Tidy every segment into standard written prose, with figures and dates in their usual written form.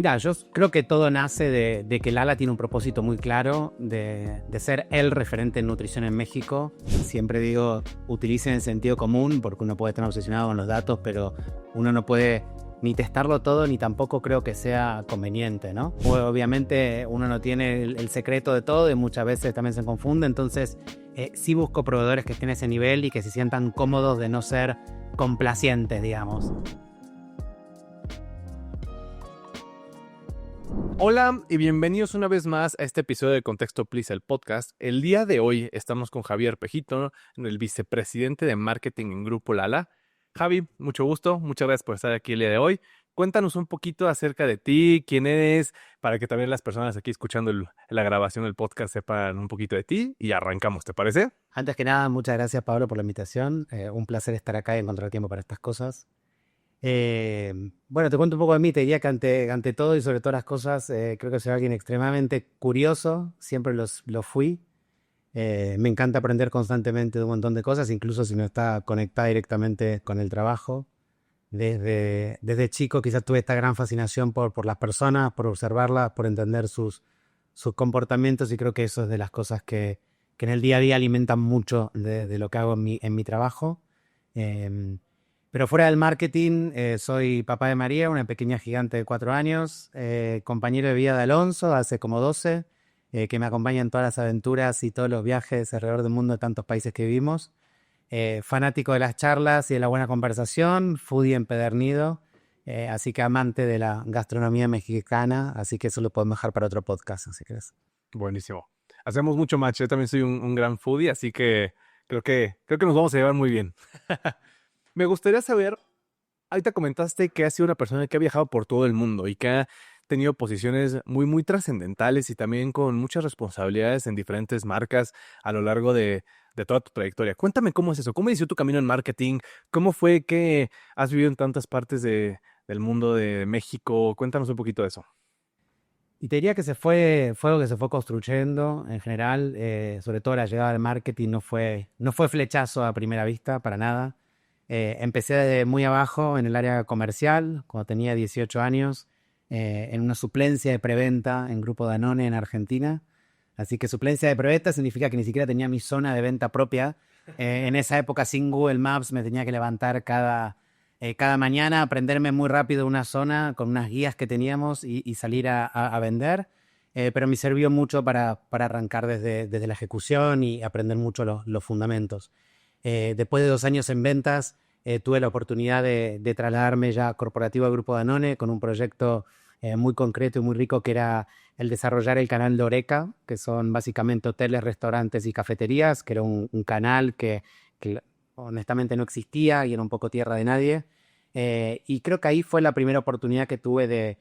Mira, yo creo que todo nace de que Lala tiene un propósito muy claro de ser el referente en nutrición en México. Siempre digo, utilicen el sentido común porque uno puede estar obsesionado con los datos, pero uno no puede ni testarlo todo ni tampoco creo que sea conveniente, ¿no? Obviamente uno no tiene el secreto de todo y muchas veces también se confunde, entonces sí busco proveedores que estén a ese nivel y que se sientan cómodos de no ser complacientes, digamos. Hola y bienvenidos una vez más a este episodio de Contexto Please, el podcast. El día de hoy estamos con Javier Pejito, el vicepresidente de marketing en Grupo Lala. Javi, mucho gusto, muchas gracias por estar aquí el día de hoy. Cuéntanos un poquito acerca de ti, quién eres, para que también las personas aquí escuchando la grabación del podcast sepan un poquito de ti y arrancamos, ¿te parece? Antes que nada, muchas gracias Pablo por la invitación. Un placer estar acá y encontrar tiempo para estas cosas. Bueno, te cuento un poco de mí. Te diría que ante todo y sobre todas las cosas, creo que soy alguien extremadamente curioso. Siempre lo fui. Me encanta aprender constantemente de un montón de cosas, incluso si no está conectada directamente con el trabajo. Desde chico quizás tuve esta gran fascinación por las personas, por observarlas, por entender sus comportamientos y creo que eso es de las cosas que en el día a día alimentan mucho de lo que hago en mi trabajo. Pero fuera del marketing, soy papá de María, una pequeña gigante de 4 años, compañero de vida de Alonso, hace como 12, que me acompaña en todas las aventuras y todos los viajes alrededor del mundo de tantos países que vivimos. Fanático de las charlas y de la buena conversación, foodie empedernido, así que amante de la gastronomía mexicana, así que eso lo podemos dejar para otro podcast, si quieres. Buenísimo. Hacemos mucho match. Yo también soy un gran foodie, así que creo que nos vamos a llevar muy bien. Me gustaría saber, ahorita comentaste que has sido una persona que ha viajado por todo el mundo y que ha tenido posiciones muy trascendentales y también con muchas responsabilidades en diferentes marcas a lo largo de toda tu trayectoria. Cuéntame cómo es eso, cómo inició tu camino en marketing, cómo fue que has vivido en tantas partes del mundo de México. Cuéntanos un poquito de eso. Y te diría que fue algo que se fue construyendo en general, sobre todo la llegada del marketing no fue flechazo a primera vista, para nada. Empecé desde muy abajo en el área comercial, cuando tenía 18 años, en una suplencia de preventa en Grupo Danone en Argentina. Así que suplencia de preventa significa que ni siquiera tenía mi zona de venta propia. En esa época sin Google Maps me tenía que levantar cada mañana, aprenderme muy rápido una zona con unas guías que teníamos y salir a vender. Pero me sirvió mucho para arrancar desde la ejecución y aprender mucho los fundamentos. Después de 2 años en ventas, tuve la oportunidad de trasladarme ya corporativo al Grupo Danone con un proyecto muy concreto y muy rico que era el desarrollar el canal de Horeca, que son básicamente hoteles, restaurantes y cafeterías, que era un canal que honestamente no existía y era un poco tierra de nadie. Y creo que ahí fue la primera oportunidad que tuve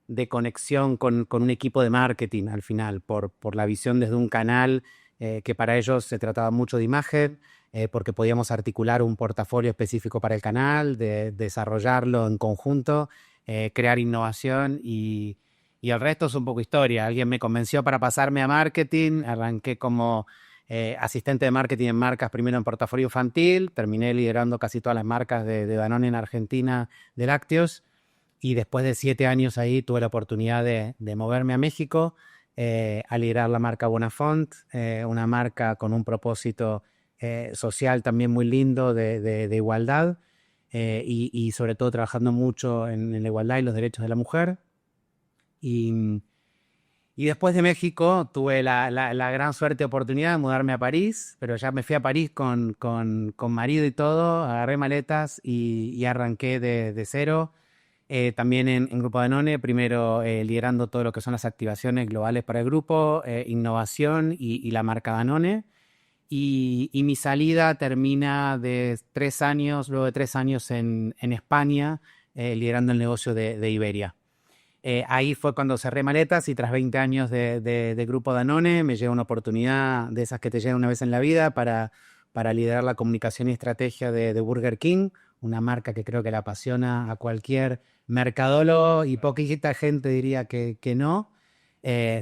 de conexión con un equipo de marketing al final, por la visión desde un canal que para ellos se trataba mucho de imagen, porque podíamos articular un portafolio específico para el canal, de desarrollarlo en conjunto, crear innovación y el resto es un poco historia. Alguien me convenció para pasarme a marketing, arranqué como asistente de marketing en marcas, primero en portafolio infantil, terminé liderando casi todas las marcas de Danone en Argentina, de lácteos, y después de 7 años ahí tuve la oportunidad de moverme a México, a liderar la marca Bonafont, una marca con un propósito social también muy lindo de igualdad, y sobre todo trabajando mucho en la igualdad y los derechos de la mujer. Y, y después de México tuve la gran suerte y oportunidad de mudarme a París, pero ya me fui a París con marido y todo, agarré maletas y arranqué de cero. También en Grupo Danone, primero liderando todo lo que son las activaciones globales para el grupo, innovación y la marca Danone. Y mi salida termina de 3 años, luego de 3 años en España, liderando el negocio de Iberia. Ahí fue cuando cerré maletas y tras 20 años de Grupo Danone me llegó una oportunidad de esas que te llegan una vez en la vida para liderar la comunicación y estrategia de Burger King, una marca que creo que le apasiona a cualquier mercadólogo y poquita gente diría que no,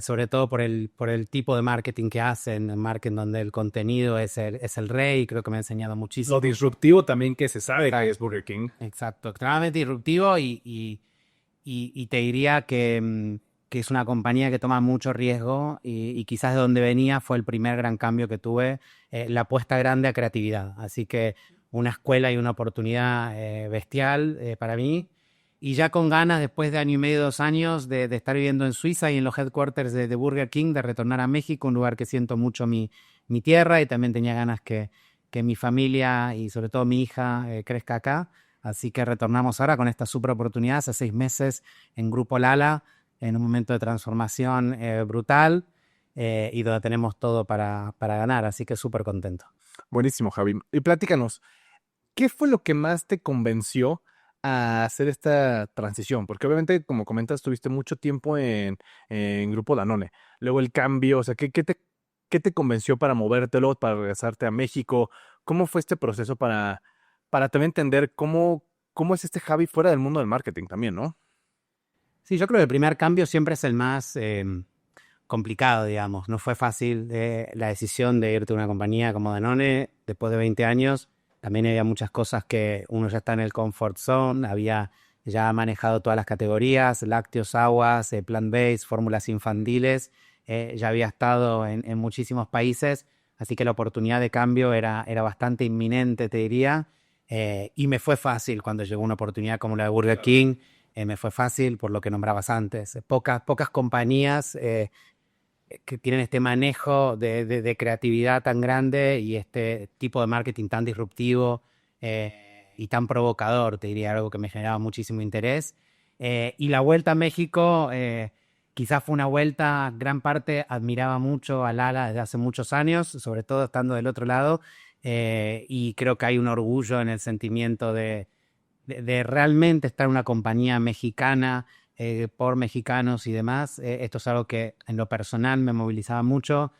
sobre todo por el tipo de marketing que hacen, marketing donde el contenido es el rey, creo que me ha enseñado muchísimo. Lo disruptivo también que se sabe que es Burger King. Exacto, extremadamente disruptivo y y te diría que es una compañía que toma mucho riesgo y quizás de donde venía fue el primer gran cambio que tuve, la apuesta grande a creatividad. Así que una escuela y una oportunidad bestial para mí. Y ya con ganas, después de año y medio, 2 años, de estar viviendo en Suiza y en los headquarters de Burger King, de retornar a México, un lugar que siento mucho mi tierra y también tenía ganas que mi familia y sobre todo mi hija crezca acá. Así que retornamos ahora con esta super oportunidad, hace 6 meses en Grupo Lala, en un momento de transformación brutal y donde tenemos todo para ganar. Así que súper contento. Buenísimo, Javi. Y platícanos, ¿qué fue lo que más te convenció a hacer esta transición? Porque obviamente, como comentas, tuviste mucho tiempo en Grupo Danone. Luego el cambio, o sea, qué te convenció para movértelo, para regresarte a México? ¿Cómo fue este proceso para también entender cómo es este Javi fuera del mundo del marketing también, ¿no? Sí, yo creo que el primer cambio siempre es el más complicado, digamos. No fue fácil la decisión de irte a una compañía como Danone después de 20 años. También había muchas cosas que uno ya está en el comfort zone, había ya manejado todas las categorías, lácteos, aguas, plant-based, fórmulas infantiles, ya había estado en muchísimos países, así que la oportunidad de cambio era bastante inminente, te diría, y me fue fácil cuando llegó una oportunidad como la de Burger King, me fue fácil por lo que nombrabas antes. Pocas compañías que tienen este manejo de creatividad tan grande y este tipo de marketing tan disruptivo y tan provocador, te diría, algo que me generaba muchísimo interés. Y la vuelta a México quizás fue una vuelta, gran parte admiraba mucho a Lala desde hace muchos años, sobre todo estando del otro lado, y creo que hay un orgullo en el sentimiento de realmente estar en una compañía mexicana por mexicanos y demás. Esto es algo que en lo personal me movilizaba mucho.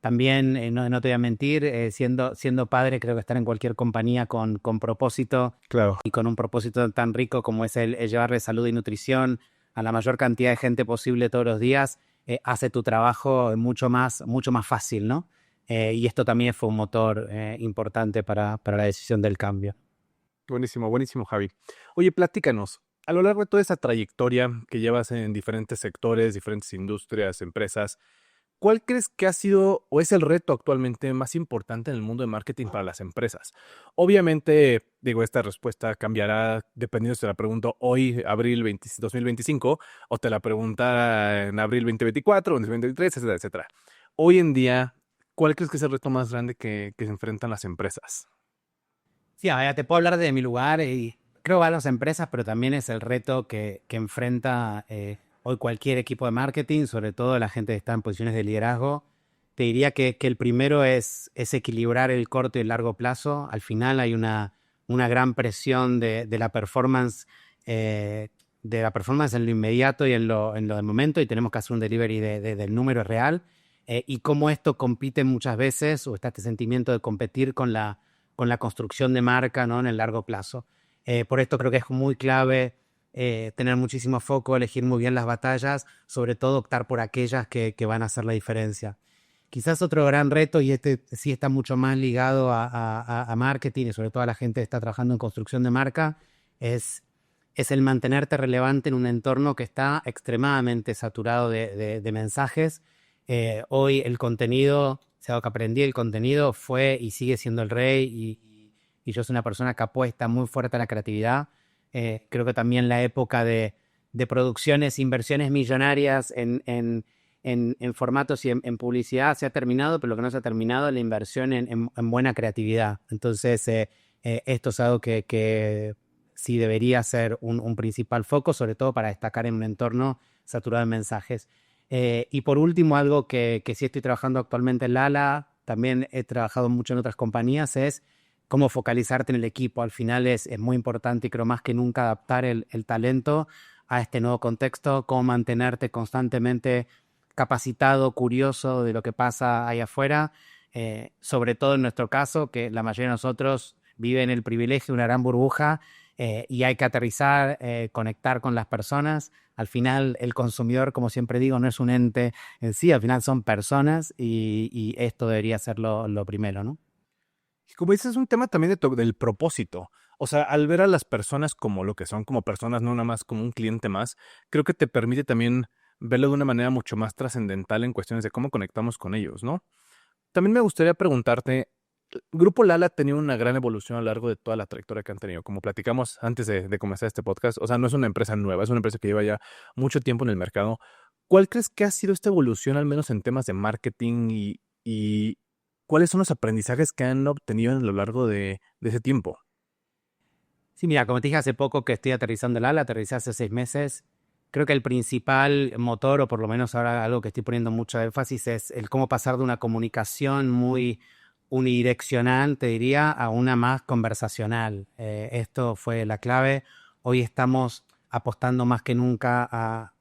También, no te voy a mentir, siendo padre, creo que estar en cualquier compañía con propósito Claro. y con un propósito tan rico como es el llevarle salud y nutrición a la mayor cantidad de gente posible todos los días, hace tu trabajo mucho más fácil, ¿no? Y esto también fue un motor importante para la decisión del cambio. Buenísimo, buenísimo, Javi. Oye, platícanos, a lo largo de toda esa trayectoria que llevas en diferentes sectores, diferentes industrias, empresas, ¿cuál crees que ha sido o es el reto actualmente más importante en el mundo de marketing para las empresas? Obviamente, digo, esta respuesta cambiará dependiendo si te la pregunto hoy, abril 2025, o te la preguntara en abril 2024, en 2023, etcétera, etcétera. Hoy en día, ¿cuál crees que es el reto más grande que se enfrentan las empresas? Sí, a ver, te puedo hablar de mi lugar y creo que a las empresas, pero también es el reto que enfrenta hoy cualquier equipo de marketing, sobre todo la gente que está en posiciones de liderazgo. Te diría que el primero es equilibrar el corto y el largo plazo. Al final hay una gran presión de la performance en lo inmediato y en lo del momento, y tenemos que hacer un delivery del número real. Y cómo esto compite muchas veces, o está este sentimiento de competir con la construcción de marca, ¿no? En el largo plazo. Por esto creo que es muy clave tener muchísimo foco, elegir muy bien las batallas, sobre todo optar por aquellas que van a hacer la diferencia. Quizás otro gran reto, y este sí está mucho más ligado a marketing y sobre todo a la gente que está trabajando en construcción de marca, es el mantenerte relevante en un entorno que está extremadamente saturado de mensajes. Hoy el contenido, si algo que aprendí, el contenido fue y sigue siendo el rey y yo soy una persona que apuesta muy fuerte a la creatividad. Creo que también la época de producciones, inversiones millonarias en formatos y en publicidad se ha terminado, pero lo que no se ha terminado es la inversión en buena creatividad. Entonces, esto es algo que sí debería ser un principal foco, sobre todo para destacar en un entorno saturado de mensajes. Y por último, algo que sí estoy trabajando actualmente en Lala, también he trabajado mucho en otras compañías, es cómo focalizarte en el equipo. Al final es muy importante y creo más que nunca adaptar el talento a este nuevo contexto, cómo mantenerte constantemente capacitado, curioso de lo que pasa ahí afuera, sobre todo en nuestro caso, que la mayoría de nosotros vive en el privilegio de una gran burbuja y hay que aterrizar, conectar con las personas. Al final, el consumidor, como siempre digo, no es un ente en sí, al final son personas y esto debería ser lo primero, ¿no? Y como dices, es un tema también del propósito. O sea, al ver a las personas como lo que son, como personas, no nada más como un cliente más, creo que te permite también verlo de una manera mucho más trascendental en cuestiones de cómo conectamos con ellos, ¿no? También me gustaría preguntarte, Grupo Lala ha tenido una gran evolución a lo largo de toda la trayectoria que han tenido. Como platicamos antes de comenzar este podcast, o sea, no es una empresa nueva, es una empresa que lleva ya mucho tiempo en el mercado. ¿Cuál crees que ha sido esta evolución, al menos en temas de marketing y cuáles son los aprendizajes que han obtenido a lo largo de ese tiempo? Sí, mira, como te dije hace poco que estoy aterrizando el ala, aterricé hace 6 meses. Creo que el principal motor, o por lo menos ahora algo que estoy poniendo mucho énfasis, es el cómo pasar de una comunicación muy unidireccional, te diría, a una más conversacional. Esto fue la clave. Hoy estamos apostando más que nunca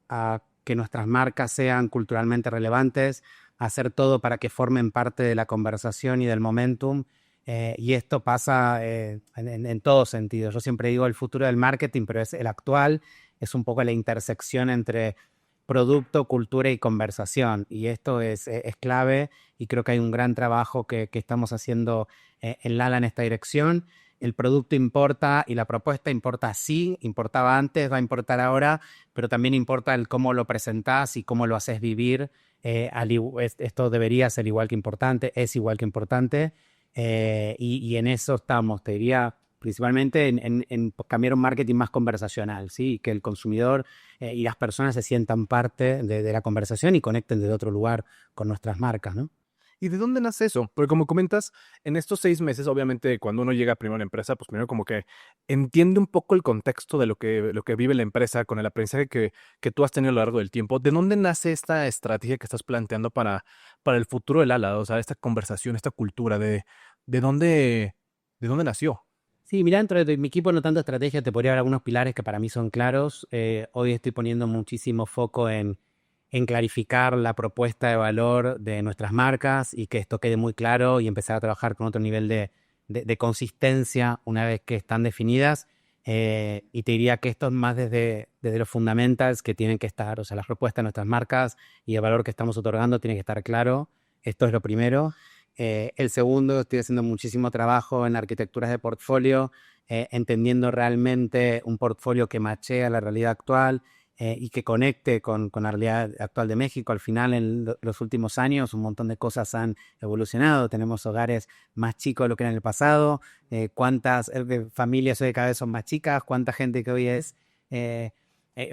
a que nuestras marcas sean culturalmente relevantes, a hacer todo para que formen parte de la conversación y del momentum. Y esto pasa en todos sentidos. Yo siempre digo el futuro del marketing, pero es el actual, es un poco la intersección entre producto, cultura y conversación. Y esto es clave y creo que hay un gran trabajo que estamos haciendo en Lala en esta dirección. El producto importa y la propuesta importa, sí, importaba antes, va a importar ahora, pero también importa el cómo lo presentás y cómo lo haces vivir. Esto debería ser igual que importante, es igual que importante. Y en eso estamos, te diría, principalmente en cambiar un marketing más conversacional, ¿sí? Que el consumidor y las personas se sientan parte de la conversación y conecten desde otro lugar con nuestras marcas, ¿no? ¿Y de dónde nace eso? Porque como comentas, en estos 6 meses, obviamente, cuando uno llega primero a la empresa, pues primero como que entiende un poco el contexto de lo que vive la empresa con el aprendizaje que tú has tenido a lo largo del tiempo. ¿De dónde nace esta estrategia que estás planteando para el futuro del ala? O sea, esta conversación, esta cultura, ¿de dónde, de dónde nació? Sí, mira, dentro de mi equipo no tanto estrategia, te podría dar algunos pilares que para mí son claros. Hoy estoy poniendo muchísimo foco en clarificar la propuesta de valor de nuestras marcas y que esto quede muy claro y empezar a trabajar con otro nivel de consistencia una vez que están definidas. Y te diría que esto es más desde los fundamentals que tienen que estar, o sea, las propuestas de nuestras marcas y el valor que estamos otorgando tiene que estar claro. Esto es lo primero. El segundo, estoy haciendo muchísimo trabajo en arquitecturas de portfolio, entendiendo realmente un portfolio que machee a la realidad actual y que conecte con la realidad actual de México. Al final, en los últimos años, un montón de cosas han evolucionado. Tenemos hogares más chicos de lo que era en el pasado. Cuántas familias hoy cada vez son más chicas, cuánta gente que hoy es eh,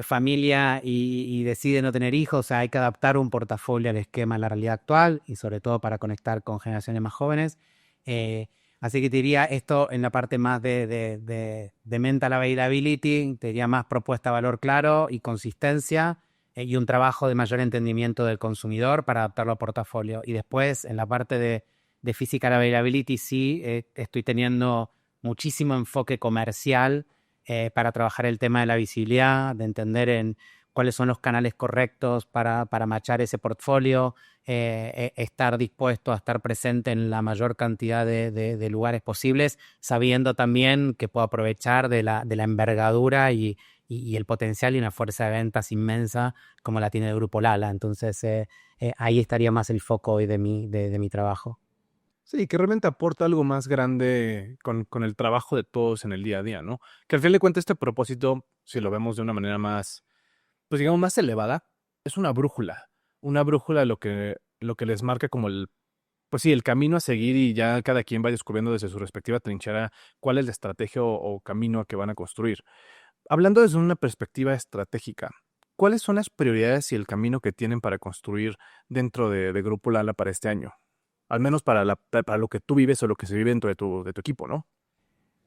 familia y decide no tener hijos. O sea, hay que adaptar un portafolio al esquema de la realidad actual y sobre todo para conectar con generaciones más jóvenes. Eh, Así que te diría esto en la parte más de mental availability, te diría más propuesta de valor claro y consistencia y un trabajo de mayor entendimiento del consumidor para adaptarlo a portafolio. Y después en la parte de physical availability sí estoy teniendo muchísimo enfoque comercial para trabajar el tema de la visibilidad, de entender en cuáles son los canales correctos para machar ese portfolio, estar dispuesto a estar presente en la mayor cantidad de lugares posibles, sabiendo también que puedo aprovechar de la envergadura y el potencial y una fuerza de ventas inmensa como la tiene el Grupo Lala. Entonces, ahí estaría más el foco hoy de mi trabajo. Sí, que realmente aporta algo más grande con el trabajo de todos en el día a día, ¿no? Que al final de cuentas este propósito, si lo vemos de una manera más, pues digamos, más elevada, es una brújula lo que les marca como pues sí, el camino a seguir y ya cada quien va descubriendo desde su respectiva trinchera cuál es la estrategia o camino que van a construir. Hablando desde una perspectiva estratégica, ¿cuáles son las prioridades y el camino que tienen para construir dentro de Grupo Lala para este año? Al menos para lo que tú vives o lo que se vive dentro de tu equipo, ¿no?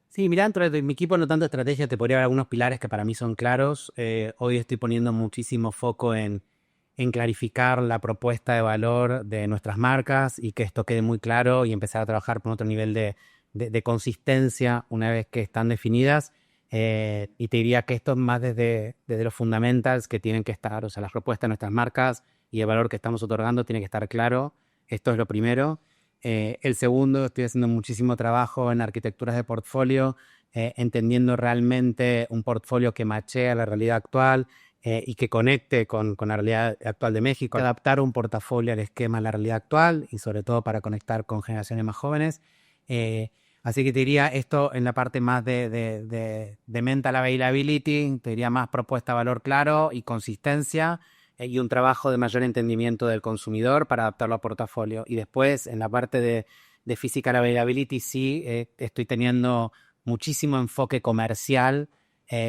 Sí, mira, dentro de mi equipo no tanto estrategia, te podría dar algunos pilares que para mí son claros. Hoy estoy poniendo muchísimo foco en clarificar la propuesta de valor de nuestras marcas y que esto quede muy claro y empezar a trabajar con otro nivel de consistencia una vez que están definidas. Y te diría que esto es más desde los fundamentals que tienen que estar, o sea, las propuestas de nuestras marcas y el valor que estamos otorgando tiene que estar claro. Esto es lo primero. El segundo, estoy haciendo muchísimo trabajo en arquitecturas de portfolio, entendiendo realmente un portfolio que machee a la realidad actual y que conecte con la realidad actual de México, adaptar un portafolio al esquema de la realidad actual y sobre todo para conectar con generaciones más jóvenes. Así que te diría esto en la parte más de mental availability, te diría más propuesta de valor claro y consistencia y un trabajo de mayor entendimiento del consumidor para adaptarlo a portafolio. Y después en la parte de physical availability sí estoy teniendo muchísimo enfoque comercial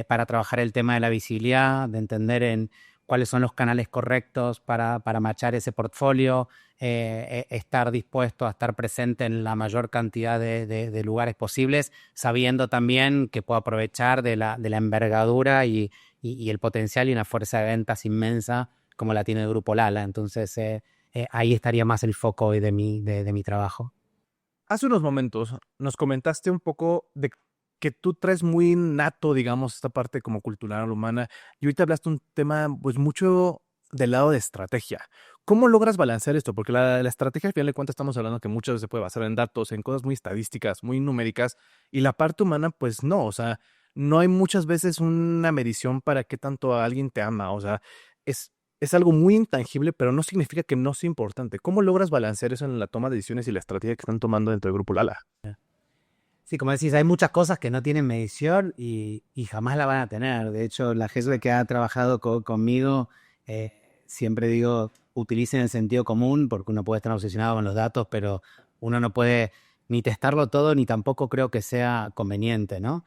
para trabajar el tema de la visibilidad, de entender en cuáles son los canales correctos para matchar ese portfolio, estar dispuesto a estar presente en la mayor cantidad de lugares posibles, sabiendo también que puedo aprovechar de la envergadura y el potencial y una fuerza de ventas inmensa como la tiene el Grupo Lala. Entonces, ahí estaría más el foco hoy de mi trabajo. Hace unos momentos nos comentaste un poco de que tú traes muy nato, digamos, esta parte como cultural humana, y ahorita hablaste un tema, pues, mucho del lado de estrategia. ¿Cómo logras balancear esto? Porque la estrategia, al final de cuentas, estamos hablando que muchas veces se puede basar en datos, en cosas muy estadísticas, muy numéricas, y la parte humana, pues no, o sea, no hay muchas veces una medición para qué tanto alguien te ama, o sea, es, es algo muy intangible, pero no significa que no sea importante. ¿Cómo logras balancear eso en la toma de decisiones y la estrategia que están tomando dentro del Grupo Lala? Sí, como decís, hay muchas cosas que no tienen medición y jamás la van a tener. De hecho, la gente que ha trabajado conmigo, siempre digo, utilicen el sentido común porque uno puede estar obsesionado con los datos, pero uno no puede ni testarlo todo ni tampoco creo que sea conveniente, ¿no?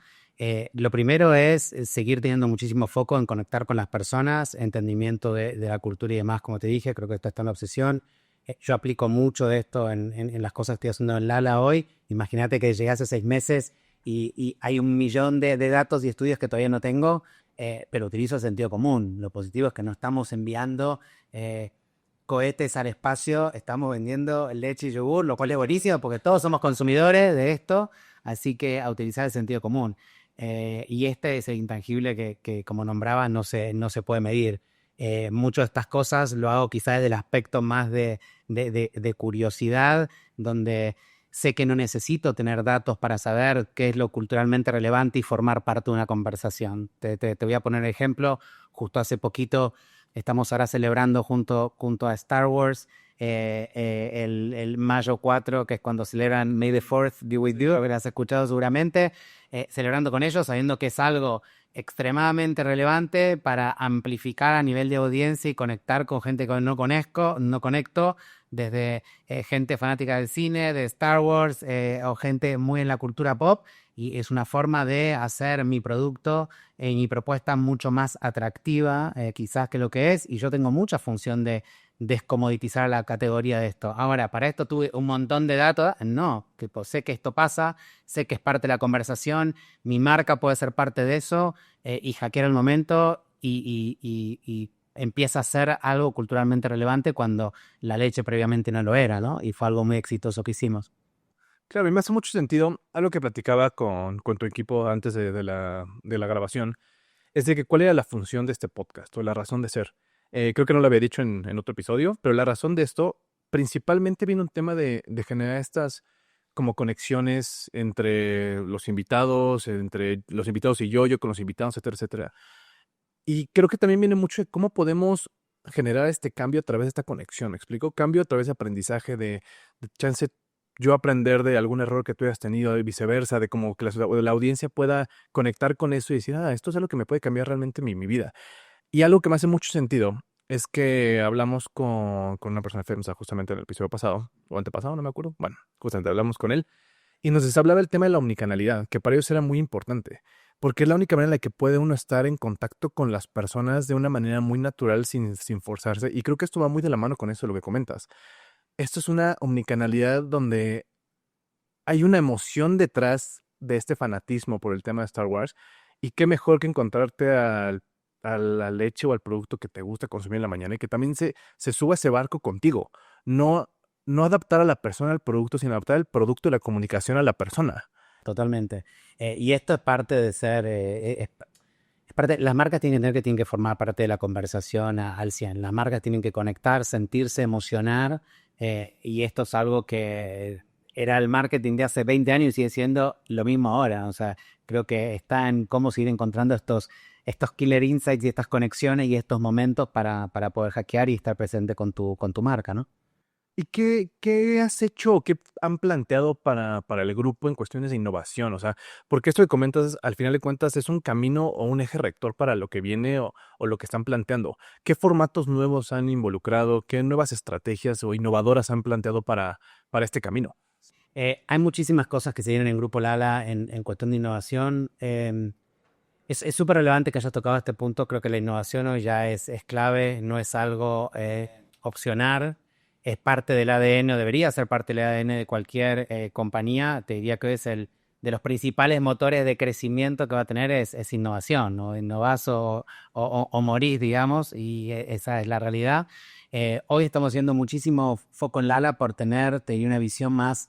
Lo primero es seguir teniendo muchísimo foco en conectar con las personas, entendimiento de la cultura y demás, como te dije, creo que esto está en la obsesión. Yo aplico mucho de esto en las cosas que estoy haciendo en Lala hoy. Imagínate que llegué hace 6 meses y hay 1 millón de datos y estudios que todavía no tengo, pero utilizo el sentido común. Lo positivo es que no estamos enviando cohetes al espacio, estamos vendiendo leche y yogur, lo cual es buenísimo porque todos somos consumidores de esto, así que a utilizar el sentido común. Y este es el intangible que como nombraba, no se puede medir. Muchas de estas cosas lo hago quizás desde el aspecto más de curiosidad, donde sé que no necesito tener datos para saber qué es lo culturalmente relevante y formar parte de una conversación. Te voy a poner el ejemplo. Justo hace poquito estamos ahora celebrando junto a Star Wars el mayo 4, que es cuando celebran May the 4th be with you, lo habrás escuchado seguramente, celebrando con ellos, sabiendo que es algo extremadamente relevante para amplificar a nivel de audiencia y conectar con gente que no conecto, desde gente fanática del cine, de Star Wars, o gente muy en la cultura pop, y es una forma de hacer mi producto y mi propuesta mucho más atractiva, quizás que lo que es, y yo tengo mucha función de descomoditizar la categoría de esto. Ahora, para esto tuve un montón de datos, no, tipo, sé que esto pasa, sé que es parte de la conversación, mi marca puede ser parte de eso, y hackear el momento y empieza a ser algo culturalmente relevante cuando la leche previamente no lo era, ¿no? Y fue algo muy exitoso que hicimos. Claro, y me hace mucho sentido algo que platicaba con tu equipo antes de la grabación, es de que cuál era la función de este podcast o la razón de ser. Creo que no lo había dicho en otro episodio, pero la razón de esto principalmente viene un tema de generar estas como conexiones entre los invitados y yo con los invitados, etcétera, etcétera. Y creo que también viene mucho de cómo podemos generar este cambio a través de esta conexión. ¿Me explico? Cambio a través de aprendizaje, de chance yo aprender de algún error que tú hayas tenido y viceversa, de cómo que la audiencia pueda conectar con eso y decir, esto es algo que me puede cambiar realmente mi vida. Y algo que me hace mucho sentido es que hablamos con una persona FEMSA justamente en el episodio pasado, o antepasado, no me acuerdo. Bueno, justamente hablamos con él y nos hablaba el tema de la omnicanalidad, que para ellos era muy importante, porque es la única manera en la que puede uno estar en contacto con las personas de una manera muy natural sin forzarse. Y creo que esto va muy de la mano con eso, lo que comentas. Esto es una omnicanalidad donde hay una emoción detrás de este fanatismo por el tema de Star Wars. Y qué mejor que encontrarte a la leche o al producto que te gusta consumir en la mañana y que también se suba a ese barco contigo. No, no adaptar a la persona al producto, sino adaptar el producto y la comunicación a la persona. Totalmente. Y esto es parte de ser, es parte, las marcas tienen que formar parte de la conversación al 100. Las marcas tienen que conectar, sentirse, emocionar, y esto es algo que era el marketing de hace 20 años y sigue siendo lo mismo ahora. O sea, creo que está en cómo seguir encontrando estos killer insights y estas conexiones y estos momentos para poder hackear y estar presente con tu marca, ¿no? ¿Y qué has hecho o qué han planteado para el grupo en cuestiones de innovación? O sea, porque esto que comentas, al final de cuentas, es un camino o un eje rector para lo que viene o lo que están planteando. ¿Qué formatos nuevos han involucrado? ¿Qué nuevas estrategias o innovadoras han planteado para este camino? Hay muchísimas cosas que se vienen en Grupo Lala en cuestión de innovación. Es súper relevante que hayas tocado este punto. Creo que la innovación hoy ya es clave, no es algo opcional, es parte del ADN o debería ser parte del ADN de cualquier compañía. Te diría que hoy es el de los principales motores de crecimiento que va a tener es innovación, ¿no? Innovás o morís, digamos, y esa es la realidad. Hoy estamos haciendo muchísimo foco en Lala por tener, te diría, una visión más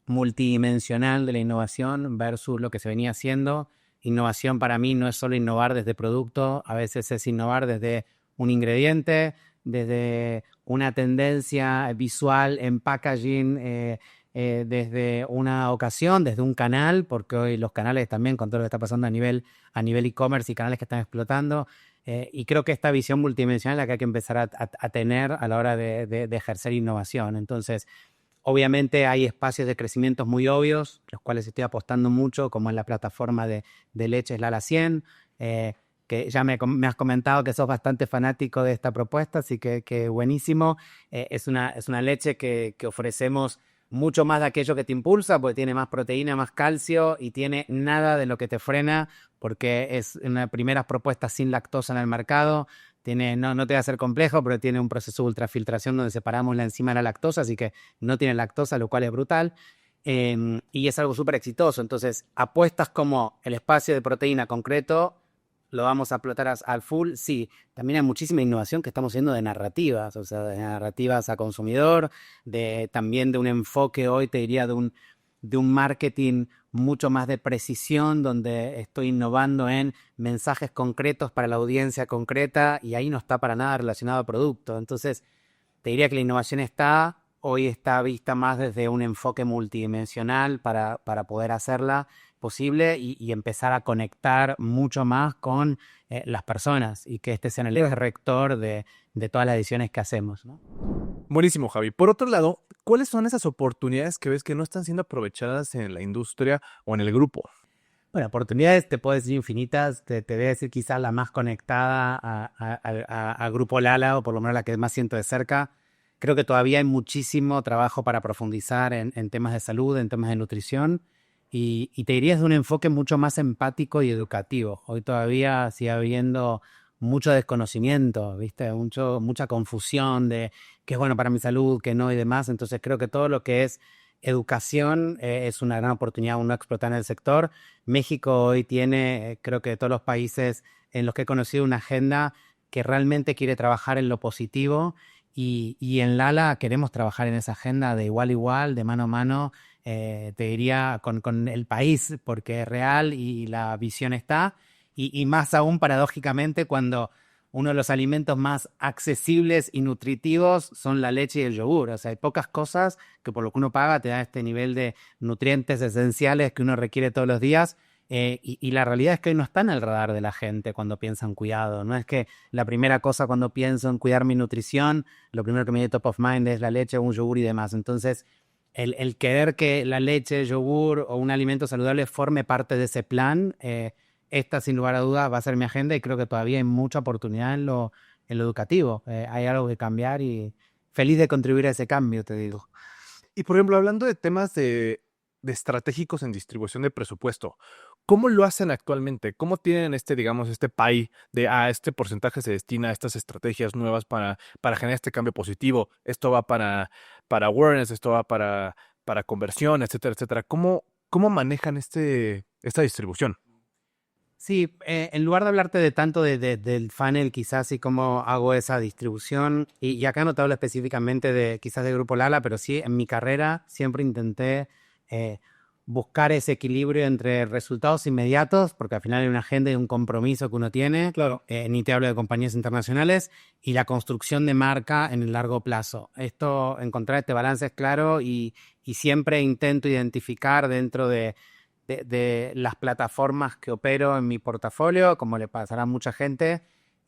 multidimensional de la innovación versus lo que se venía haciendo. Innovación para mí no es solo innovar desde producto, a veces es innovar desde un ingrediente, desde una tendencia visual en packaging, desde una ocasión, desde un canal, porque hoy los canales también, con todo lo que está pasando a nivel e-commerce y canales que están explotando, y creo que esta visión multidimensional es la que hay que empezar a tener a la hora de ejercer innovación. Entonces, obviamente hay espacios de crecimiento muy obvios, los cuales estoy apostando mucho, como en la plataforma de leches Lala 100, que ya me has comentado que sos bastante fanático de esta propuesta, así que buenísimo. Es una leche que ofrecemos mucho más de aquello que te impulsa, porque tiene más proteína, más calcio y tiene nada de lo que te frena, porque es una primera propuesta sin lactosa en el mercado. No te va a ser complejo, pero tiene un proceso de ultrafiltración donde separamos la enzima de la lactosa, así que no tiene lactosa, lo cual es brutal. Y es algo súper exitoso. Entonces, apuestas como el espacio de proteína concreto, lo vamos a explotar al full. Sí, también hay muchísima innovación que estamos haciendo de narrativas, o sea, de narrativas a consumidor, también de un enfoque hoy, te diría, de un marketing mucho más de precisión, donde estoy innovando en mensajes concretos para la audiencia concreta y ahí no está para nada relacionado a producto. Entonces, te diría que la innovación hoy está vista más desde un enfoque multidimensional para poder hacerla posible y empezar a conectar mucho más con las personas y que este sea el eje rector de todas las ediciones que hacemos, ¿no? Buenísimo, Javi. Por otro lado, ¿cuáles son esas oportunidades que ves que no están siendo aprovechadas en la industria o en el grupo? Bueno, oportunidades te puedo decir infinitas, te voy a decir quizás la más conectada a Grupo Lala, o por lo menos la que más siento de cerca. Creo que todavía hay muchísimo trabajo para profundizar en temas de salud, en temas de nutrición, y te diría es de un enfoque mucho más empático y educativo. Hoy todavía sigue habiendo mucho desconocimiento, ¿viste? Mucha confusión de qué es bueno para mi salud, qué no y demás. Entonces creo que todo lo que es educación es una gran oportunidad aún no explotar en el sector. México hoy tiene, creo que de todos los países en los que he conocido, una agenda que realmente quiere trabajar en lo positivo y en Lala queremos trabajar en esa agenda de igual a igual, de mano a mano, te diría con el país, porque es real y la visión está, y más aún paradójicamente cuando uno de los alimentos más accesibles y nutritivos son la leche y el yogur. O sea, hay pocas cosas que por lo que uno paga te da este nivel de nutrientes esenciales que uno requiere todos los días. Y la realidad es que hoy no está en el radar de la gente cuando piensa en cuidado. No es que la primera cosa cuando pienso en cuidar mi nutrición, lo primero que me viene top of mind es la leche, un yogur y demás. Entonces, el querer que la leche, yogur o un alimento saludable forme parte de ese plan, esta sin lugar a dudas va a ser mi agenda y creo que todavía hay mucha oportunidad en lo educativo. Hay algo que cambiar y feliz de contribuir a ese cambio, te digo. Y por ejemplo, hablando de temas de estratégicos en distribución de presupuesto, ¿cómo lo hacen actualmente? ¿Cómo tienen digamos, este pie de, este porcentaje se destina a estas estrategias nuevas para generar este cambio positivo? Esto va para awareness, esto va para conversión, etcétera, etcétera. ¿Cómo manejan esta distribución? Sí, en lugar de hablarte de tanto del funnel quizás y cómo hago esa distribución, y acá no te hablo específicamente de quizás de Grupo Lala, pero sí en mi carrera siempre intenté eh, buscar ese equilibrio entre resultados inmediatos, porque al final hay una agenda y un compromiso que uno tiene, Claro. ni te hablo de compañías internacionales, y la construcción de marca en el largo plazo. Encontrar este balance es claro y siempre intento identificar dentro de las plataformas que opero en mi portafolio, como le pasará a mucha gente,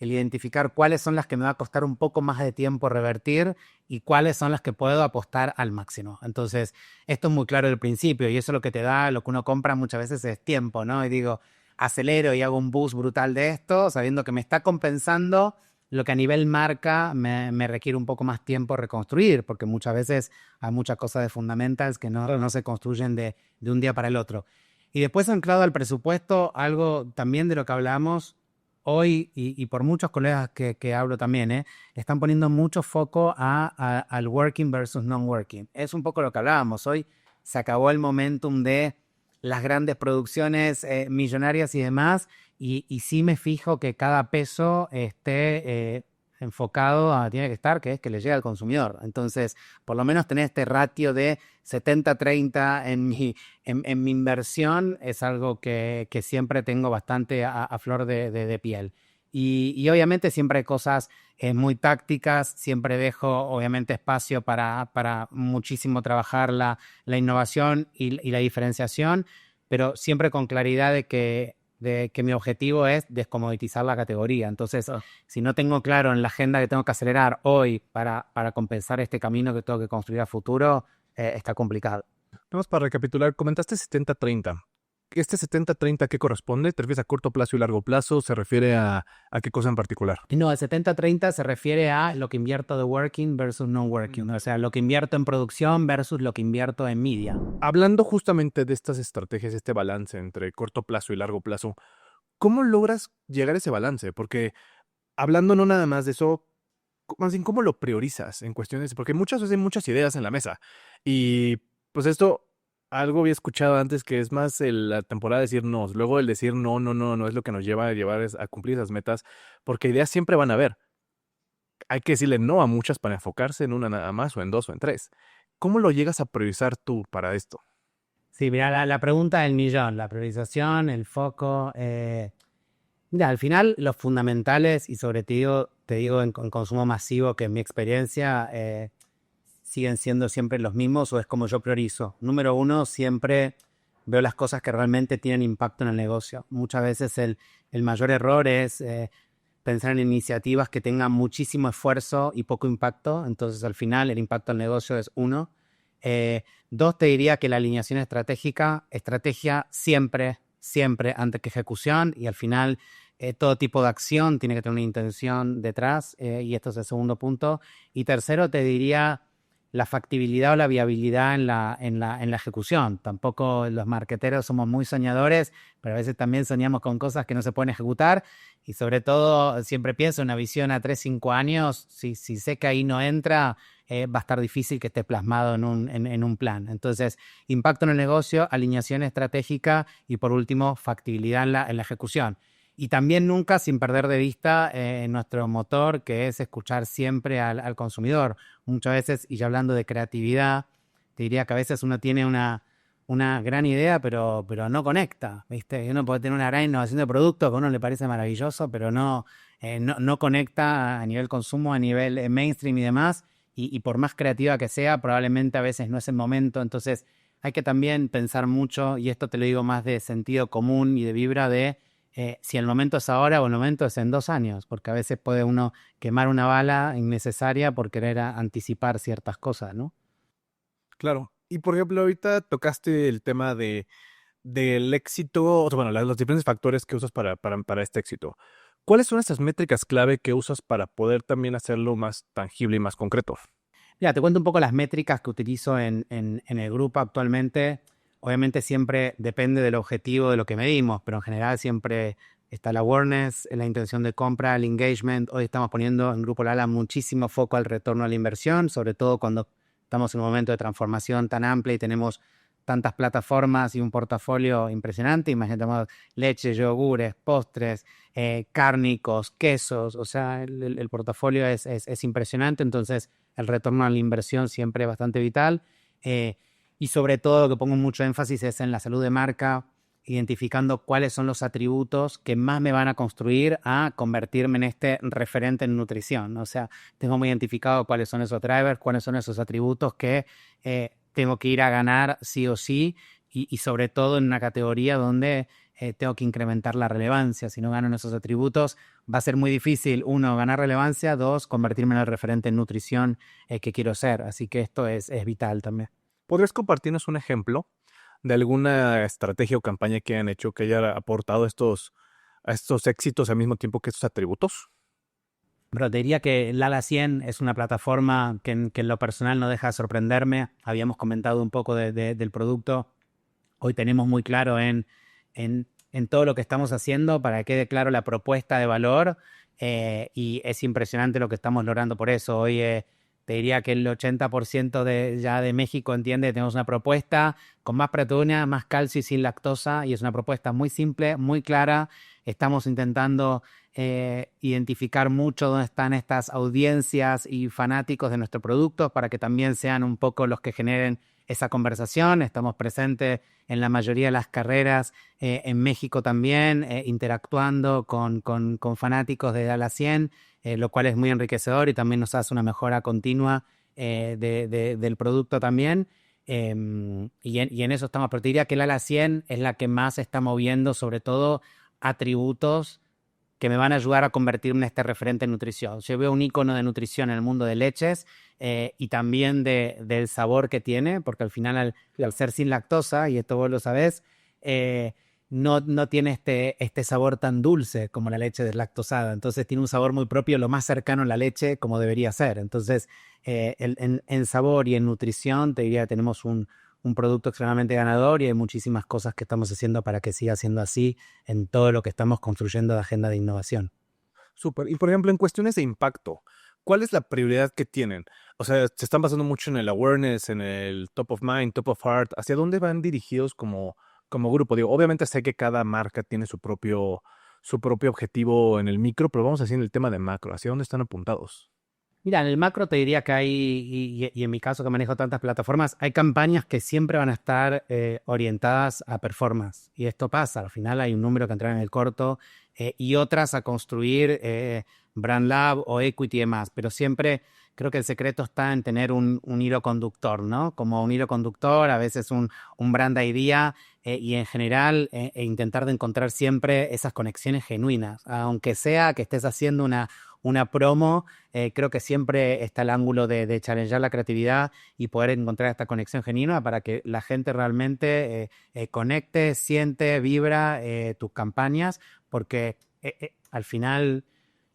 el identificar cuáles son las que me va a costar un poco más de tiempo revertir y cuáles son las que puedo apostar al máximo. Entonces, esto es muy claro del principio y eso es lo que te da, lo que uno compra muchas veces es tiempo, ¿no? Y digo, acelero y hago un boost brutal de esto, sabiendo que me está compensando lo que a nivel marca me requiere un poco más tiempo reconstruir, porque muchas veces hay muchas cosas de fundamentals que no se construyen de un día para el otro. Y después, anclado al presupuesto, algo también de lo que hablamos hoy y por muchos colegas que hablo también, están poniendo mucho foco al working versus non-working. Es un poco lo que hablábamos. Hoy se acabó el momentum de las grandes producciones millonarias y demás, y sí me fijo que cada peso esté enfocado a tiene que estar, que es que le llegue al consumidor. Entonces, por lo menos tener este ratio de 70-30 en mi inversión es algo que siempre tengo bastante a flor de piel. Y obviamente siempre hay cosas muy tácticas, siempre dejo obviamente espacio para muchísimo trabajar la innovación y la diferenciación, pero siempre con claridad de que mi objetivo es descomoditizar la categoría. Entonces, si no tengo claro en la agenda que tengo que acelerar hoy para compensar este camino que tengo que construir a futuro, está complicado. Vamos para recapitular, comentaste 70-30. ¿Este 70-30 qué corresponde? ¿Te refieres a corto plazo y largo plazo? ¿Se refiere a qué cosa en particular? No, el 70-30 se refiere a lo que invierto de working versus no working. O sea, lo que invierto en producción versus lo que invierto en media. Hablando justamente de estas estrategias, este balance entre corto plazo y largo plazo, ¿cómo logras llegar a ese balance? Porque hablando no nada más de eso, más bien cómo lo priorizas en cuestiones, porque muchas veces hay muchas ideas en la mesa y pues esto, algo había escuchado antes que es más la temporada de decir no, luego el decir no, no, no, no es lo que nos lleva a llevar a cumplir esas metas, porque ideas siempre van a haber. Hay que decirle no a muchas para enfocarse en una nada más o en dos o en tres. ¿Cómo lo llegas a priorizar tú para esto? Sí, mira, la pregunta del millón, la priorización, el foco. Mira, al final los fundamentales y sobre todo, te digo en consumo masivo, que en mi experiencia siguen siendo siempre los mismos o es como yo priorizo. Número uno, siempre veo las cosas que realmente tienen impacto en el negocio. Muchas veces el mayor error es pensar en iniciativas que tengan muchísimo esfuerzo y poco impacto. Entonces, al final, el impacto al negocio es uno. Dos, te diría que la alineación estrategia siempre, siempre antes que ejecución, y al final todo tipo de acción tiene que tener una intención detrás, y esto es el segundo punto. Y tercero, te diría la factibilidad o la viabilidad en la ejecución. Tampoco los marqueteros somos muy soñadores, pero a veces también soñamos con cosas que no se pueden ejecutar, y sobre todo siempre pienso en una visión a 3-5 años. Si sé que ahí no entra, va a estar difícil que esté plasmado en un plan. Entonces, impacto en el negocio, alineación estratégica y por último, factibilidad en la ejecución. Y también nunca sin perder de vista nuestro motor, que es escuchar siempre al consumidor. Muchas veces, y ya hablando de creatividad, te diría que a veces uno tiene una gran idea, pero no conecta, ¿viste? Y uno puede tener una gran innovación de producto que a uno le parece maravilloso, pero no conecta a nivel consumo, a nivel mainstream y demás. Y por más creativa que sea, probablemente a veces no es el momento. Entonces hay que también pensar mucho, y esto te lo digo más de sentido común y de vibra, de si el momento es ahora o el momento es en 2 años, porque a veces puede uno quemar una bala innecesaria por querer anticipar ciertas cosas, ¿no? Claro. Y por ejemplo, ahorita tocaste el tema del éxito, o sea, bueno, los diferentes factores que usas para este éxito. ¿Cuáles son esas métricas clave que usas para poder también hacerlo más tangible y más concreto? Mira, te cuento un poco las métricas que utilizo en el grupo actualmente. Obviamente siempre depende del objetivo de lo que medimos, pero en general siempre está el awareness, la intención de compra, el engagement. Hoy estamos poniendo en Grupo Lala muchísimo foco al retorno a la inversión, sobre todo cuando estamos en un momento de transformación tan amplia y tenemos tantas plataformas y un portafolio impresionante. Imagínate, leche, yogures, postres, cárnicos, quesos. O sea, el portafolio es impresionante. Entonces, el retorno a la inversión siempre es bastante vital. Y sobre todo, lo que pongo mucho énfasis es en la salud de marca, identificando cuáles son los atributos que más me van a construir a convertirme en este referente en nutrición. O sea, tengo muy identificado cuáles son esos drivers, cuáles son esos atributos que tengo que ir a ganar sí o sí, y sobre todo en una categoría donde tengo que incrementar la relevancia. Si no gano en esos atributos, va a ser muy difícil, uno, ganar relevancia, dos, convertirme en el referente en nutrición que quiero ser. Así que esto es vital también. ¿Podrías compartirnos un ejemplo de alguna estrategia o campaña que hayan hecho que haya aportado a estos éxitos al mismo tiempo que estos atributos? Pero te diría que Lala 100 es una plataforma que en lo personal no deja de sorprenderme. Habíamos comentado un poco del producto. Hoy tenemos muy claro en todo lo que estamos haciendo para que quede claro la propuesta de valor y es impresionante lo que estamos logrando por eso. Hoy te diría que el 80% ya de México entiende que tenemos una propuesta con más proteína, más calcio y sin lactosa y es una propuesta muy simple, muy clara. Estamos intentando identificar mucho dónde están estas audiencias y fanáticos de nuestros productos para que también sean un poco los que generen esa conversación. Estamos presentes en la mayoría de las carreras en México también, interactuando con fanáticos de Dala 100, lo cual es muy enriquecedor y también nos hace una mejora continua del producto también. Y en eso estamos, pero te diría que el Ala 100 es la que más está moviendo, sobre todo atributos que me van a ayudar a convertirme en este referente en nutrición. Yo veo un icono de nutrición en el mundo de leches y también del sabor que tiene, porque al final al ser sin lactosa, y esto vos lo sabés, no tiene este sabor tan dulce como la leche deslactosada. Entonces tiene un sabor muy propio, lo más cercano a la leche como debería ser. Entonces en sabor y en nutrición te diría que tenemos un producto extremadamente ganador y hay muchísimas cosas que estamos haciendo para que siga siendo así en todo lo que estamos construyendo de agenda de innovación. Súper. Y por ejemplo, en cuestiones de impacto, ¿cuál es la prioridad que tienen? O sea, se están basando mucho en el awareness, en el top of mind, top of heart. ¿Hacia dónde van dirigidos como grupo? Digo, obviamente sé que cada marca tiene su propio objetivo en el micro, pero vamos a decir en el tema de macro. ¿Hacia dónde están apuntados? Mira, en el macro te diría que hay, y en mi caso que manejo tantas plataformas, hay campañas que siempre van a estar orientadas a performance. Y esto pasa, al final hay un número que entra en el corto y otras a construir Brand Lab o Equity y demás. Pero siempre creo que el secreto está en tener un hilo conductor, ¿no? Como un hilo conductor, a veces un brand idea y en general intentar de encontrar siempre esas conexiones genuinas. Aunque sea que estés haciendo una promo, creo que siempre está el ángulo de challengear la creatividad y poder encontrar esta conexión genuina para que la gente realmente conecte, siente, vibra tus campañas, porque al final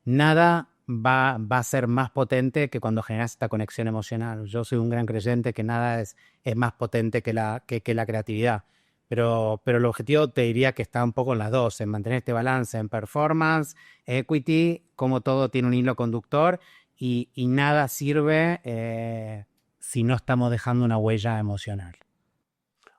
nada va a ser más potente que cuando generas esta conexión emocional. Yo soy un gran creyente que nada es más potente que la creatividad. Pero el objetivo te diría que está un poco en las dos, en mantener este balance en performance, equity, como todo tiene un hilo conductor y nada sirve si no estamos dejando una huella emocional.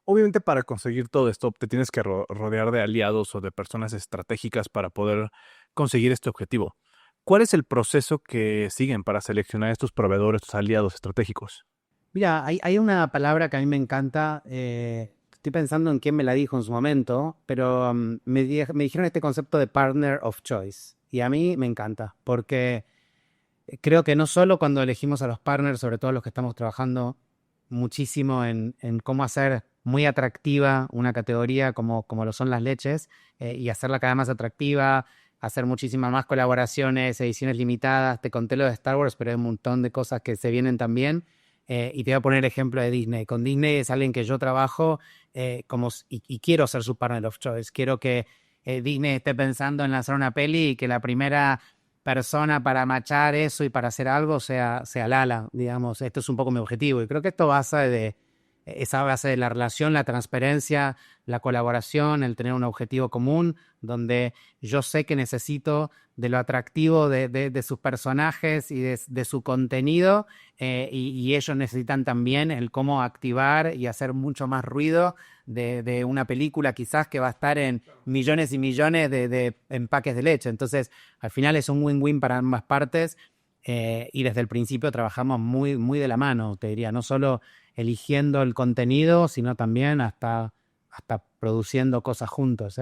Obviamente para conseguir todo esto te tienes que rodear de aliados o de personas estratégicas para poder conseguir este objetivo. ¿Cuál es el proceso que siguen para seleccionar estos proveedores, estos aliados estratégicos? Mira, hay una palabra que a mí me encanta, estoy pensando en quién me la dijo en su momento, pero me dijeron este concepto de partner of choice y a mí me encanta porque creo que no solo cuando elegimos a los partners, sobre todo los que estamos trabajando muchísimo en cómo hacer muy atractiva una categoría como lo son las leches y hacerla cada vez más atractiva, hacer muchísimas más colaboraciones, ediciones limitadas. Te conté lo de Star Wars, pero hay un montón de cosas que se vienen también. Y te voy a poner el ejemplo de Disney. Con Disney es alguien que yo trabajo y quiero ser su partner of choice. Quiero que Disney esté pensando en lanzar una peli y que la primera persona para machar eso y para hacer algo sea Lala, digamos. Esto es un poco mi objetivo y creo que esto esa base de la relación, la transparencia, la colaboración, el tener un objetivo común, donde yo sé que necesito de lo atractivo de sus personajes y de su contenido y ellos necesitan también el cómo activar y hacer mucho más ruido de una película quizás que va a estar en millones y millones de empaques de leche. Entonces, al final es un win-win para ambas partes y desde el principio trabajamos muy, muy de la mano, te diría, no solo eligiendo el contenido, sino también hasta produciendo cosas juntos,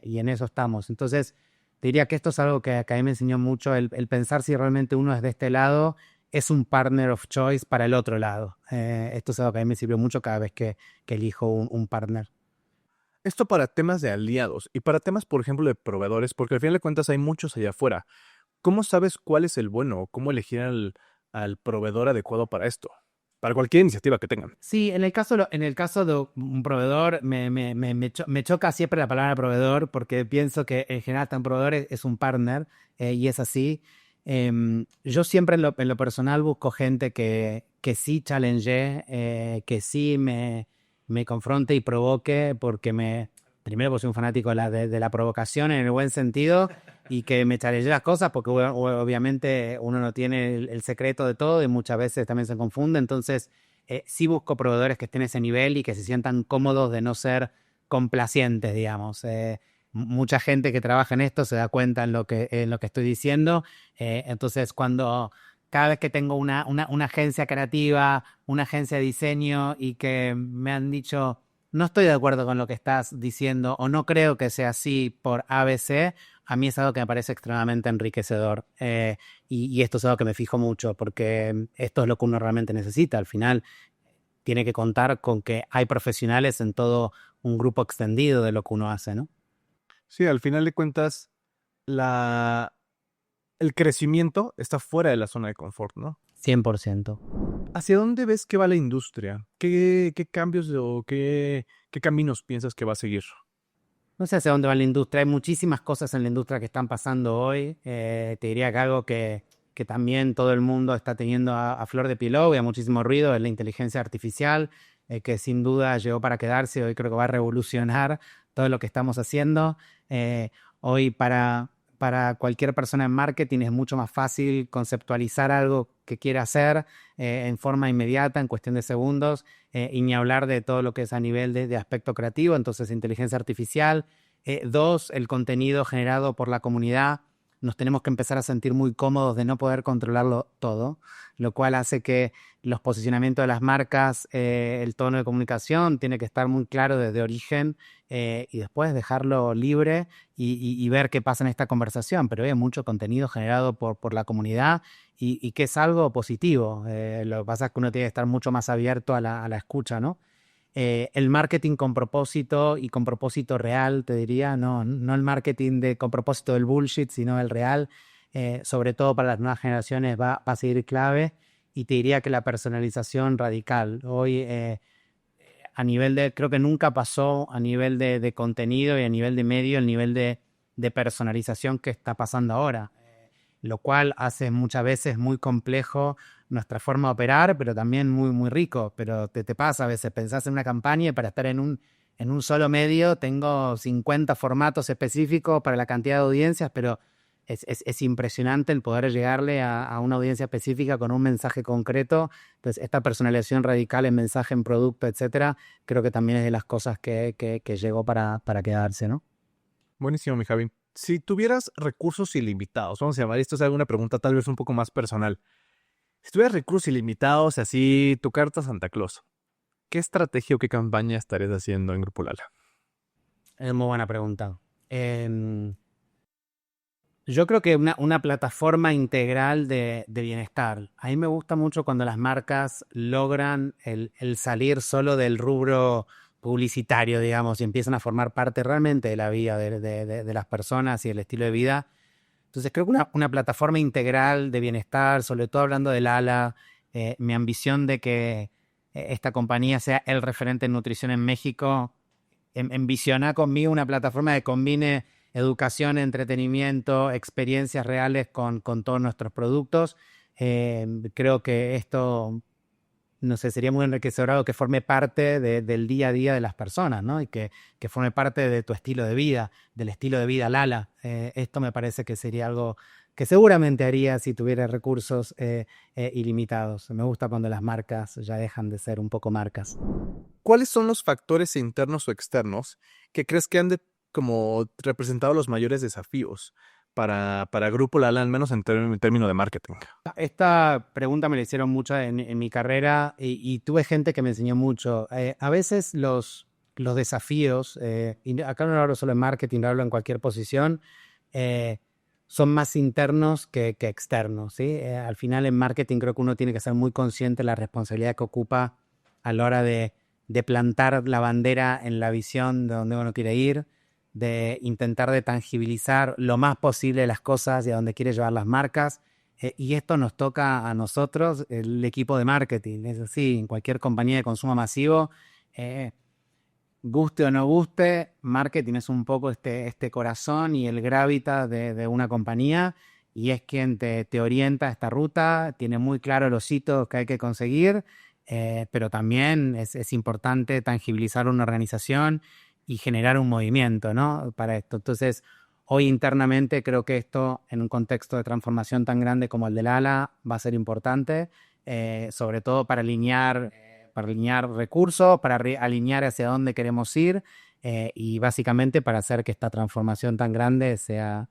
y en eso estamos. Entonces, te diría que esto es algo que a mí me enseñó mucho, el pensar si realmente uno es de este lado, es un partner of choice para el otro lado. Esto es algo que a mí me sirvió mucho cada vez que elijo un partner. Esto para temas de aliados y para temas, por ejemplo, de proveedores, porque al final de cuentas hay muchos allá afuera. ¿Cómo sabes cuál es el bueno o cómo elegir al proveedor adecuado para esto? Para cualquier iniciativa que tengan. Sí, en el caso de un proveedor, me choca siempre la palabra proveedor porque pienso que en general un proveedor es un partner y es así. Yo siempre en lo personal busco gente que sí challenge, que sí me confronte y provoque primero porque soy un fanático de la provocación en el buen sentido y que me challenge las cosas porque obviamente uno no tiene el secreto de todo y muchas veces también se confunde, entonces sí busco proveedores que estén a ese nivel y que se sientan cómodos de no ser complacientes, digamos. Mucha gente que trabaja en esto se da cuenta en lo que estoy diciendo. Entonces, cada vez que tengo una agencia creativa, una agencia de diseño y que me han dicho, no estoy de acuerdo con lo que estás diciendo o no creo que sea así por ABC, a mí es algo que me parece extremadamente enriquecedor. Y esto es algo que me fijo mucho porque esto es lo que uno realmente necesita. Al final tiene que contar con que hay profesionales en todo un grupo extendido de lo que uno hace, ¿no? Sí, al final de cuentas, la, el crecimiento está fuera de la zona de confort, ¿no? 100%. ¿Hacia dónde ves que va la industria? ¿Qué cambios o qué caminos piensas que va a seguir? No sé hacia dónde va la industria. Hay muchísimas cosas en la industria que están pasando hoy. Te diría que algo que también todo el mundo está teniendo a flor de piel hoy, a muchísimo ruido, es la inteligencia artificial, que sin duda llegó para quedarse. Hoy creo que va a revolucionar todo lo que estamos haciendo. Hoy para cualquier persona en marketing es mucho más fácil conceptualizar algo que quiera hacer en forma inmediata, en cuestión de segundos, y ni hablar de todo lo que es a nivel de aspecto creativo, entonces inteligencia artificial. Dos, el contenido generado por la comunidad. Nos tenemos que empezar a sentir muy cómodos de no poder controlarlo todo, lo cual hace que los posicionamientos de las marcas, el tono de comunicación tiene que estar muy claro desde origen y después dejarlo libre y ver qué pasa en esta conversación. Pero hay mucho contenido generado por la comunidad y que es algo positivo. Lo que pasa es que uno tiene que estar mucho más abierto a la escucha, ¿no? El marketing con propósito y con propósito real, te diría, no el marketing con propósito del bullshit, sino el real, sobre todo para las nuevas generaciones va a seguir clave y te diría que la personalización radical. Hoy a nivel creo que nunca pasó a nivel de contenido y a nivel de medio, el nivel de personalización que está pasando ahora, lo cual hace muchas veces muy complejo nuestra forma de operar, pero también muy, muy rico. Pero te pasa a veces, pensás en una campaña y para estar en un solo medio tengo 50 formatos específicos para la cantidad de audiencias, pero es impresionante el poder llegarle a una audiencia específica con un mensaje concreto. Entonces, esta personalización radical en mensaje, en producto, etcétera, creo que también es de las cosas que llegó para quedarse, ¿no? Buenísimo, mi Javi. Si tuvieras recursos ilimitados, vamos a llamar esto es alguna pregunta tal vez un poco más personal. Si tuvieras recursos ilimitados, así tu carta a Santa Claus, ¿qué estrategia o qué campaña estarías haciendo en Grupo Lala? Es muy buena pregunta. Yo creo que una plataforma integral de bienestar. A mí me gusta mucho cuando las marcas logran el salir solo del rubro publicitario, digamos, y empiezan a formar parte realmente de la vida de las personas y el estilo de vida. Entonces creo que una plataforma integral de bienestar, sobre todo hablando del ALA, mi ambición de que esta compañía sea el referente en nutrición en México, envisionar conmigo una plataforma que combine educación, entretenimiento, experiencias reales con todos nuestros productos. Creo que esto, no sé, sería muy enriquecedor algo que forme parte del día a día de las personas, ¿no? Y que forme parte de tu estilo de vida, del estilo de vida Lala. Esto me parece que sería algo que seguramente haría si tuviera recursos ilimitados. Me gusta cuando las marcas ya dejan de ser un poco marcas. ¿Cuáles son los factores internos o externos que crees que han como representado los mayores desafíos para Grupo Lala, al menos en términos de marketing? Esta pregunta me la hicieron mucho en mi carrera y tuve gente que me enseñó mucho. A veces los desafíos, y acá no lo hablo solo en marketing, lo hablo en cualquier posición, son más internos que externos, ¿sí? Al final en marketing creo que uno tiene que ser muy consciente de la responsabilidad que ocupa a la hora de de plantar la bandera en la visión de donde uno quiere ir, de intentar de tangibilizar lo más posible las cosas y a dónde quiere llevar las marcas. Y esto nos toca a nosotros, el equipo de marketing. Es así, en cualquier compañía de consumo masivo, guste o no guste, marketing es un poco este corazón y el gravitas de una compañía, y es quien te orienta esta ruta, tiene muy claro los hitos que hay que conseguir, pero también es importante tangibilizar una organización y generar un movimiento, ¿no? Para esto. Entonces, hoy internamente creo que esto, en un contexto de transformación tan grande como el del ALA, va a ser importante, sobre todo para alinear recursos, para alinear hacia dónde queremos ir, y básicamente para hacer que esta transformación tan grande sea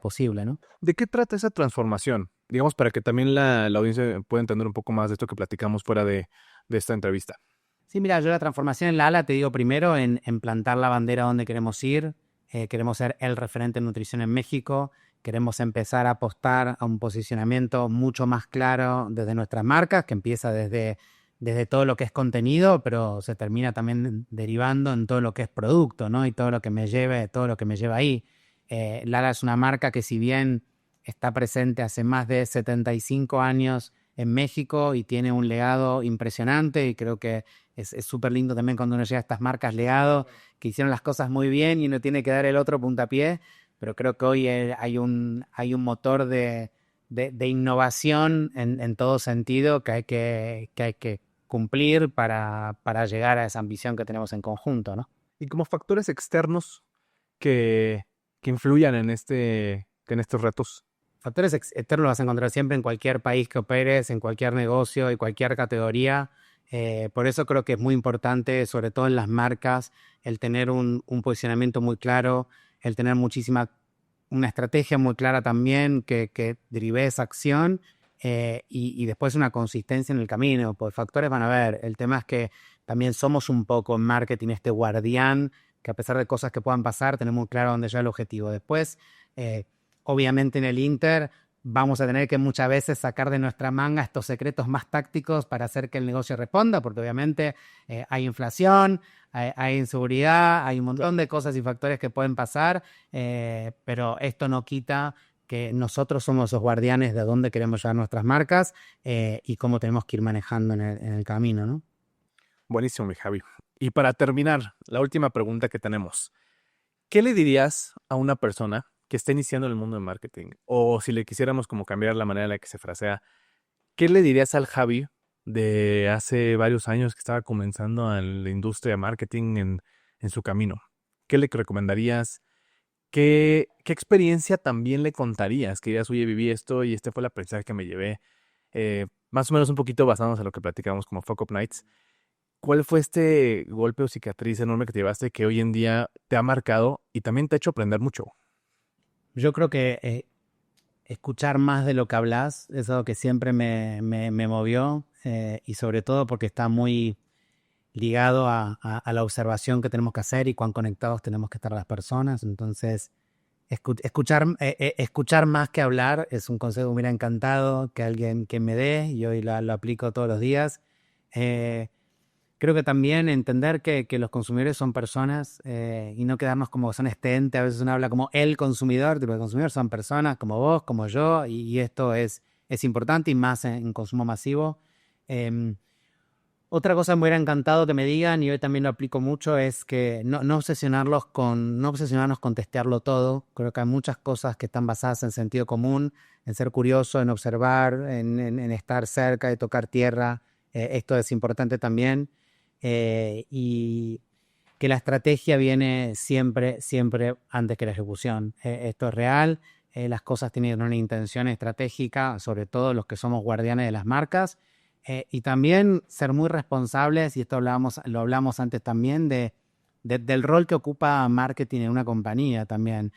posible, ¿no? ¿De qué trata esa transformación? Digamos, para que también la audiencia pueda entender un poco más de esto que platicamos fuera de esta entrevista. Sí, mira, yo la transformación en la ALA te digo primero en plantar la bandera donde queremos ir. Queremos ser el referente en nutrición en México. Queremos empezar a apostar a un posicionamiento mucho más claro desde nuestras marcas, que empieza desde todo lo que es contenido, pero se termina también derivando en todo lo que es producto, ¿no? Y todo lo que me lleva ahí. Lala es una marca que, si bien está presente hace más de 75 años en México y tiene un legado impresionante, y creo que es súper lindo también cuando uno llega a estas marcas legado que hicieron las cosas muy bien y uno tiene que dar el otro puntapié, pero creo que hoy hay un motor de innovación en todo sentido que hay que cumplir para llegar a esa ambición que tenemos en conjunto, ¿no? Y como factores externos que influyan en estos retos. Factores externos los vas a encontrar siempre en cualquier país que operes, en cualquier negocio y cualquier categoría. Por eso creo que es muy importante, sobre todo en las marcas, el tener un posicionamiento muy claro, el tener una estrategia muy clara también que derive esa acción, y después una consistencia en el camino. Pues factores van a haber. El tema es que también somos un poco en marketing este guardián, que a pesar de cosas que puedan pasar, tenemos muy claro dónde llega el objetivo. Después, obviamente en el Inter vamos a tener que muchas veces sacar de nuestra manga estos secretos más tácticos para hacer que el negocio responda, porque obviamente hay inflación, hay inseguridad, hay un montón de cosas y factores que pueden pasar, pero esto no quita que nosotros somos los guardianes de dónde queremos llevar nuestras marcas, y cómo tenemos que ir manejando en el camino, ¿no? Buenísimo, mi Javi. Y para terminar, la última pregunta que tenemos. ¿Qué le dirías a una persona que está iniciando en el mundo de marketing? O si le quisiéramos como cambiar la manera en la que se frasea, ¿qué le dirías al Javi de hace varios años que estaba comenzando en la industria de marketing en su camino? ¿Qué le recomendarías? ¿Qué experiencia también le contarías? Que dirías, oye, viví esto y este fue el aprendizaje que me llevé. Más o menos un poquito basándonos en lo que platicamos como Fuck Up Nights. ¿Cuál fue este golpe o cicatriz enorme que te llevaste que hoy en día te ha marcado y también te ha hecho aprender mucho? Yo creo que escuchar más de lo que hablas es algo que siempre me movió, y sobre todo porque está muy ligado a la observación que tenemos que hacer y cuán conectados tenemos que estar las personas. Entonces, escuchar más que hablar es un consejo que me hubiera encantado que alguien que me dé, y hoy lo aplico todos los días. Creo que también entender que los consumidores son personas, y no quedarnos como son este ente. A veces uno habla como el consumidor, pero el consumidor son personas como vos, como yo, y esto es importante, y más en consumo masivo. Otra cosa que me hubiera encantado que me digan, y hoy también lo aplico mucho, es que no obsesionarnos con testearlo todo. Creo que hay muchas cosas que están basadas en sentido común, en ser curioso, en observar, en estar cerca, de tocar tierra. Esto es importante también. Y que la estrategia viene siempre antes que la ejecución. Esto es real. Las cosas tienen una intención estratégica, sobre todo los que somos guardianes de las marcas. Y también ser muy responsables, y esto lo hablamos antes también, del rol que ocupa marketing en una compañía también.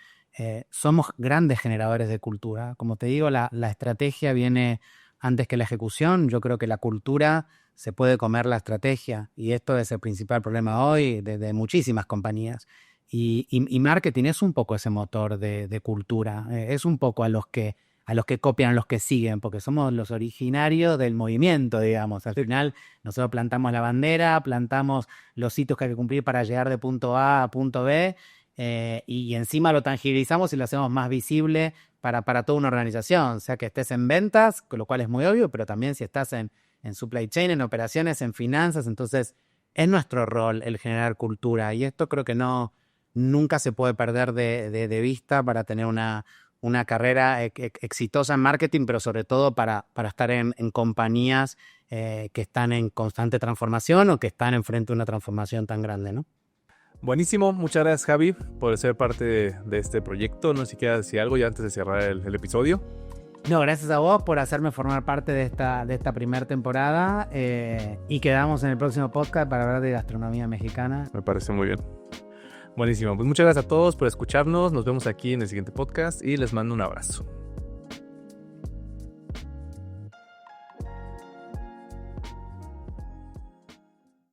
Somos grandes generadores de cultura. Como te digo, la estrategia viene antes que la ejecución. Yo creo que la cultura se puede comer la estrategia, y esto es el principal problema hoy de muchísimas compañías. Y marketing es un poco ese motor de cultura, es un poco a a los que copian, a los que siguen, porque somos los originarios del movimiento, digamos. Al final nosotros plantamos la bandera, plantamos los hitos que hay que cumplir para llegar de punto A a punto B, y encima lo tangibilizamos y lo hacemos más visible para toda una organización. O sea, que estés en ventas, con lo cual es muy obvio, pero también si estás en supply chain, en operaciones, en finanzas. Entonces es nuestro rol el generar cultura, y esto creo que nunca se puede perder de vista para tener una carrera exitosa en marketing, pero sobre todo para estar en compañías que están en constante transformación o que están enfrente de una transformación tan grande, ¿no? Buenísimo, muchas gracias Javi por ser parte de este proyecto. No sé si quieres decir algo ya antes de cerrar el episodio. No, gracias a vos por hacerme formar parte de esta primera temporada, y quedamos en el próximo podcast para hablar de gastronomía mexicana. Me parece muy bien. Buenísimo, pues muchas gracias a todos por escucharnos. Nos vemos aquí en el siguiente podcast y les mando un abrazo.